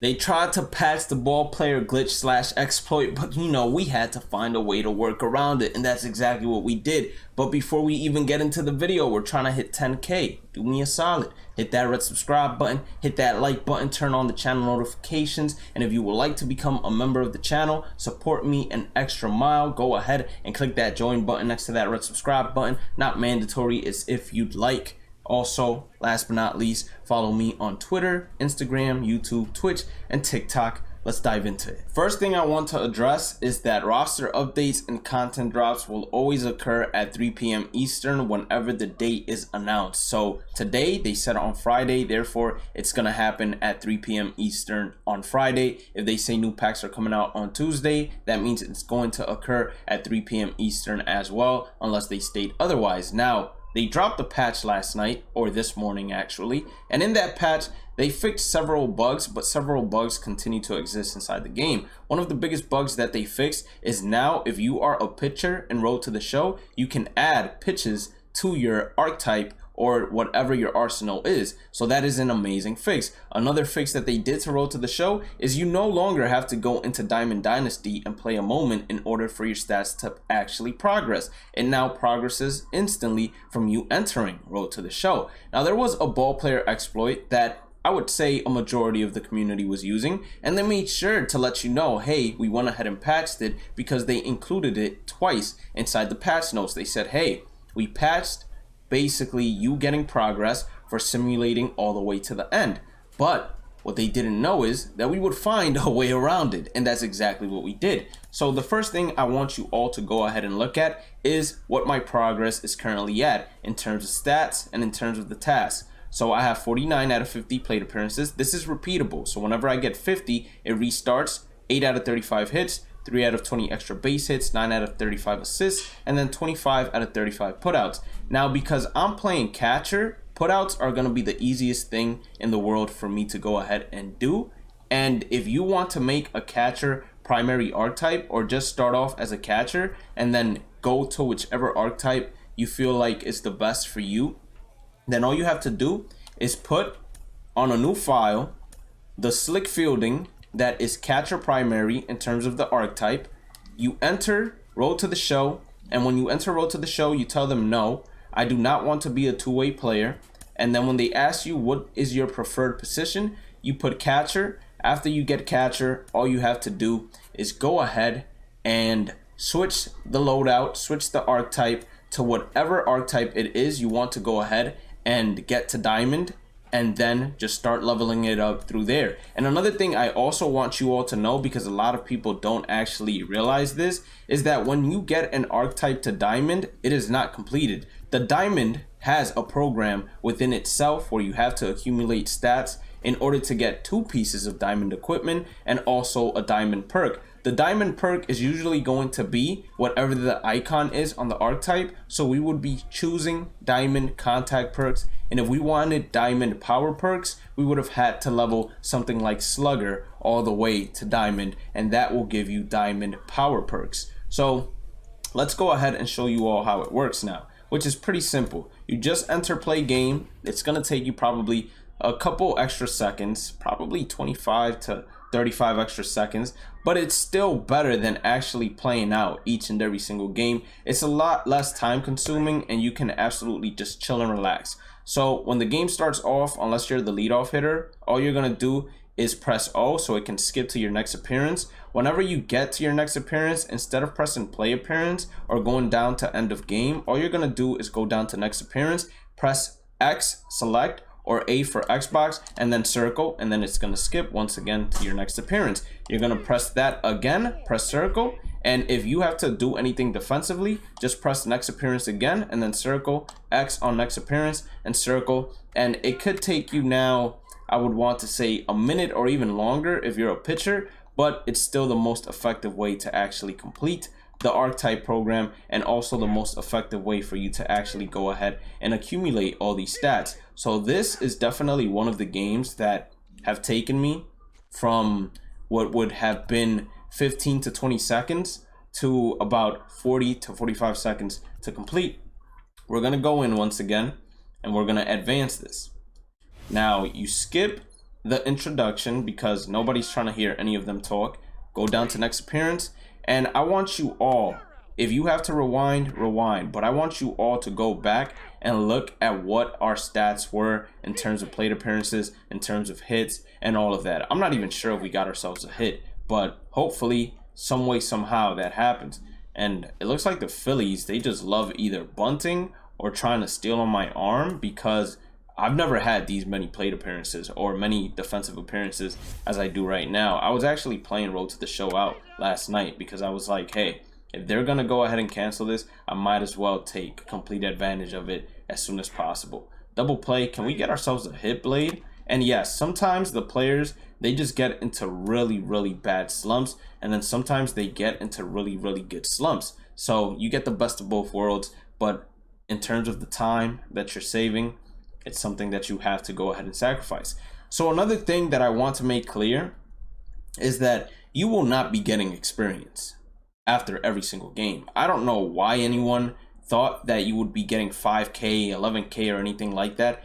They tried to patch the ball player glitch slash exploit, but we had to find a way to work around it, and that's exactly what we did. But before we even get into the video, we're trying to hit 10K. Do me a solid. Hit that red subscribe button, hit that like button, turn on the channel notifications, and if you would like to become a member of the channel, support me an extra mile, go ahead and click that join button next to that red subscribe button. Not mandatory, it's if you'd like. Also, last but not least, follow me on Twitter, Instagram, YouTube, Twitch, and TikTok. Let's dive into it. First thing I want to address is that roster updates and content drops will always occur at 3 p.m. Eastern whenever the date is announced. So today they said on Friday, therefore it's going to happen at 3 p.m. Eastern on Friday. If they say new packs are coming out on Tuesday, that means it's going to occur at 3 p.m. Eastern as well, unless they state otherwise. Now, they dropped a patch last night, or this morning actually, and in that patch they fixed several bugs, but several bugs continue to exist inside the game. One of the biggest bugs that they fixed is now if you are a pitcher in Road to the Show, you can add pitches to your archetype or whatever your arsenal is. So that is an amazing fix. Another fix that they did to Road to the Show is you no longer have to go into Diamond Dynasty and play a moment in order for your stats to actually progress. It now progresses instantly from you entering Road to the Show. Now there was a ball player exploit that I would say a majority of the community was using, and they made sure to let you know, hey, we went ahead and patched it, because they included it twice inside the patch notes. They said, hey, we patched basically you getting progress for simulating all the way to the end. But what they didn't know is that we would find a way around it, and that's exactly what we did. So the first thing I want you all to go ahead and look at is what my progress is currently at in terms of stats and in terms of the tasks. So I have 49 out of 50 plate appearances. This is repeatable, so whenever I get 50, it restarts. 8 out of 35 hits, 3 out of 20 extra base hits, 9 out of 35 assists, and then 25 out of 35 putouts. Now, because I'm playing catcher, putouts are going to be the easiest thing in the world for me to go ahead and do. And if you want to make a catcher primary archetype, or just start off as a catcher and then go to whichever archetype you feel like is the best for you, then all you have to do is put on a new file the slick fielding that is catcher primary in terms of the archetype. You enter Road to the Show, and when you enter Road to the Show, you tell them, no, I do not want to be a two-way player. And then when they ask you what is your preferred position, you put catcher. After you get catcher, all you have to do is go ahead and switch the loadout, switch the archetype to whatever archetype it is you want to go ahead and get to diamond, and then just start leveling it up through there. And another thing I also want you all to know, because a lot of people don't actually realize this, is that when you get an archetype to diamond, it is not completed. The diamond has a program within itself where you have to accumulate stats in order to get 2 pieces of diamond equipment and also a diamond perk. The diamond perk is usually going to be whatever the icon is on the archetype, so we would be choosing diamond contact perks, and if we wanted diamond power perks, we would have had to level something like slugger all the way to diamond, and that will give you diamond power perks. So let's go ahead and show you all how it works now, which is pretty simple. You just enter play game. It's going to take you probably a couple extra seconds, probably 25 to 35 extra seconds, but it's still better than actually playing out each and every single game. It's a lot less time consuming, and you can absolutely just chill and relax. So when the game starts off, unless you're the leadoff hitter, all you're gonna do is press O so it can skip to your next appearance. Whenever you get to your next appearance, instead of pressing play appearance or going down to end of game, all you're gonna do is go down to next appearance, press X, select, or A for Xbox, and then circle, and then it's gonna skip once again to your next appearance. You're gonna press that again, press circle, and if you have to do anything defensively, just press next appearance again, and then circle, X on next appearance, and circle. And it could take you now, I would want to say, a minute or even longer if you're a pitcher, but it's still the most effective way to actually complete the archetype program, and also the most effective way for you to actually go ahead and accumulate all these stats. So this is definitely one of the games that have taken me from what would have been 15 to 20 seconds to about 40 to 45 seconds to complete. We're gonna go in once again and we're gonna advance this. Now you skip the introduction because nobody's trying to hear any of them talk. Go down to next appearance, and I want you all, if you have to rewind, but I want you all to go back and look at what our stats were in terms of plate appearances, in terms of hits, and all of that. I'm not even sure if we got ourselves a hit, but hopefully, some way, somehow that happens. And it looks like the Phillies, they just love either bunting or trying to steal on my arm, because I've never had these many plate appearances or many defensive appearances as I do right now. I was actually playing Road to the Show Out last night because I was like, hey, if they're going to go ahead and cancel this, I might as well take complete advantage of it as soon as possible. Double play, can we get ourselves a hit, Blade? And yes, sometimes the players, they just get into really, really bad slumps, and then sometimes they get into really, really good slumps. So you get the best of both worlds, but in terms of the time that you're saving, it's something that you have to go ahead and sacrifice. So another thing that I want to make clear is that you will not be getting experience after every single game. I don't know why anyone thought that you would be getting 5K, 11K, or anything like that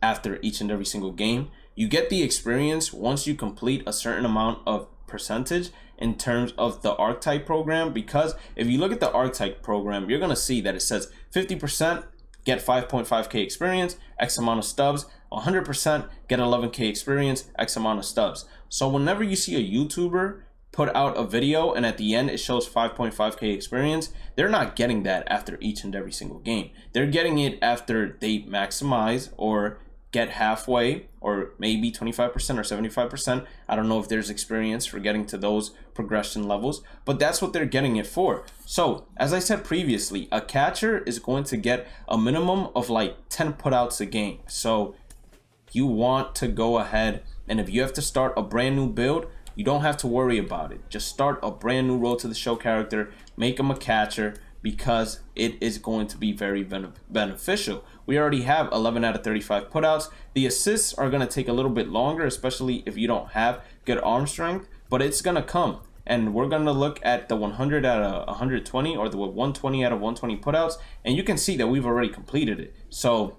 after each and every single game. You get the experience once you complete a certain amount of percentage in terms of the Archetype program, because if you look at the Archetype program, you're going to see that it says 50% get 5.5K experience, X amount of stubs, 100% get 11K experience, X amount of stubs. So whenever you see a YouTuber put out a video and at the end it shows 5.5K experience, they're not getting that after each and every single game. They're getting it after they maximize or get halfway, or maybe 25% or 75%. I don't know if there's experience for getting to those progression levels, but that's what they're getting it for. So as I said previously, a catcher is going to get a minimum of like 10 putouts a game. So you want to go ahead, and if you have to start a brand new build, you don't have to worry about it. Just start a brand new Road to the Show character, make him a catcher, because it is going to be very beneficial. We already have 11 out of 35 putouts. The assists are going to take a little bit longer, especially if you don't have good arm strength, but it's going to come. And we're going to look at the 100 out of 120 or the 120 out of 120 putouts, and you can see that we've already completed it. So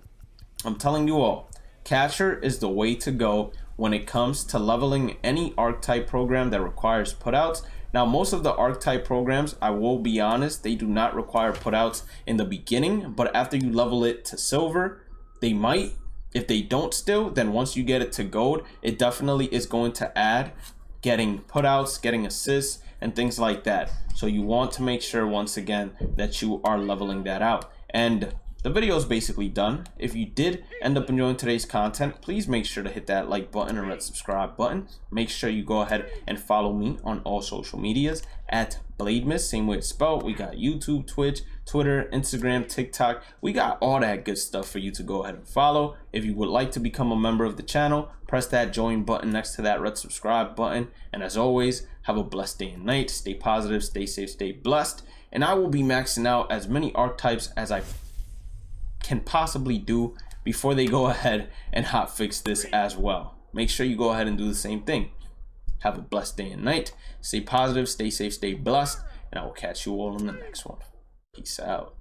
I'm telling you all, catcher is the way to go when it comes to leveling any Archetype program that requires putouts. Now, most of the Archetype programs, I will be honest, they do not require putouts in the beginning, but after you level it to silver, they might. If they don't still, then once you get it to gold, it definitely is going to add getting putouts, getting assists, and things like that. So you want to make sure, once again, that you are leveling that out. And the video is basically done. If you did end up enjoying today's content, please make sure to hit that like button and red subscribe button. Make sure you go ahead and follow me on all social medias at Bhlademyst, same way it's spelled. We got YouTube, Twitch, Twitter, Instagram, TikTok. We got all that good stuff for you to go ahead and follow. If you would like to become a member of the channel, press that join button next to that red subscribe button. And as always, have a blessed day and night. Stay positive, stay safe, stay blessed. And I will be maxing out as many archetypes as I can possibly do before they go ahead and hotfix this as well. Make sure you go ahead and do the same thing. Have a blessed day and night. Stay positive, stay safe, stay blessed, and I will catch you all in the next one. Peace out.